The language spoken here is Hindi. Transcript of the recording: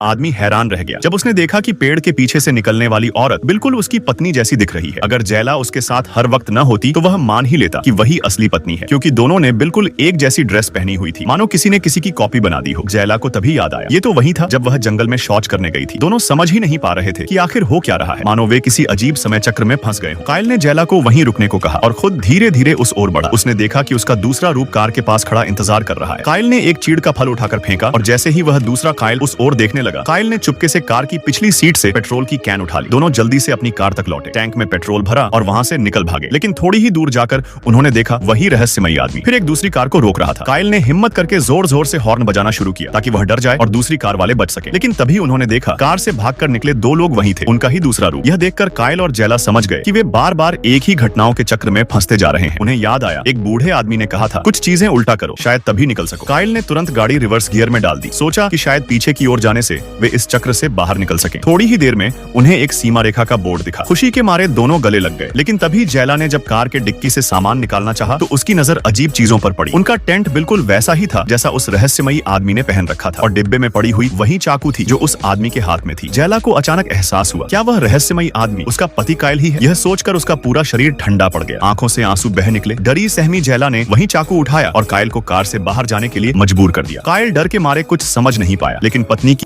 आदमी हैरान रह गया जब उसने देखा कि पेड़ के पीछे से निकलने वाली औरत बिल्कुल उसकी पत्नी जैसी दिख रही है। अगर जैला उसके साथ हर वक्त न होती तो वह मान ही लेता कि वही असली पत्नी है, क्योंकि दोनों ने बिल्कुल एक जैसी ड्रेस पहनी हुई थी, मानो किसी ने किसी की कॉपी बना दी हो। जैला को तभी याद आया, ये तो वही था जब वह जंगल में शौच करने गई थी। दोनों समझ ही नहीं पा रहे थे कि आखिर हो क्या रहा है, मानो वे किसी अजीब समय चक्र में फंस गए हो। कायल ने जैला को वहीं रुकने को कहा और खुद धीरे धीरे उस ओर बढ़ा। उसने देखा कि उसका दूसरा रूप कार के पास खड़ा इंतजार कर रहा है। कायल ने एक चीड़ का फल उठाकर फेंका और जैसे ही वह दूसरा कायल उस ओर देखने लगा, कायल ने चुपके से कार की पिछली सीट से पेट्रोल की कैन उठा ली। दोनों जल्दी से अपनी कार तक लौटे, टैंक में पेट्रोल भरा और वहां से निकल भागे। लेकिन थोड़ी ही दूर जाकर उन्होंने देखा वही रहस्यमयी आदमी फिर एक दूसरी कार को रोक रहा था। कायल ने हिम्मत करके जोर जोर से हॉर्न बजाना शुरू किया ताकि वह डर जाए और दूसरी कार वाले बच सके। लेकिन तभी उन्होंने देखा कार से भागकर निकले दो लोग वही थे, उनका ही दूसरा रूप। यह देखकर कायल और जैला समझ गए कि वे बार बार एक ही घटनाओं के चक्र में फंसते जा रहे हैं। उन्हें याद आया एक बूढ़े आदमी ने कहा था कुछ चीजें उल्टा करो, शायद तभी निकल सको। कायल ने तुरंत गाड़ी रिवर्स गियर में डाल दी, सोचा कि शायद पीछे की ओर जाने से वे इस चक्र से बाहर निकल सके। थोड़ी ही देर में उन्हें एक सीमा रेखा का बोर्ड दिखा। खुशी के मारे दोनों गले लग गए। लेकिन तभी जैला ने जब कार के डिक्की से सामान निकालना चाहा तो उसकी नजर अजीब चीजों पर पड़ी। उनका टेंट बिल्कुल वैसा ही था जैसा उस रहस्यमयी आदमी ने पहन रखा था और डिब्बे में पड़ी हुई वही चाकू थी जो उस आदमी के हाथ में थी। जैला को अचानक एहसास हुआ, क्या वह रहस्यमयी आदमी उसका पति कायल ही है? यह सोचकर उसका पूरा शरीर ठंडा पड़ गया, आंखों से आंसू बह निकले। डरी सहमी जैला ने वही चाकू उठाया और कायल को कार से बाहर जाने के लिए मजबूर कर दिया। कायल डर के मारे कुछ समझ नहीं पाया, लेकिन पत्नी की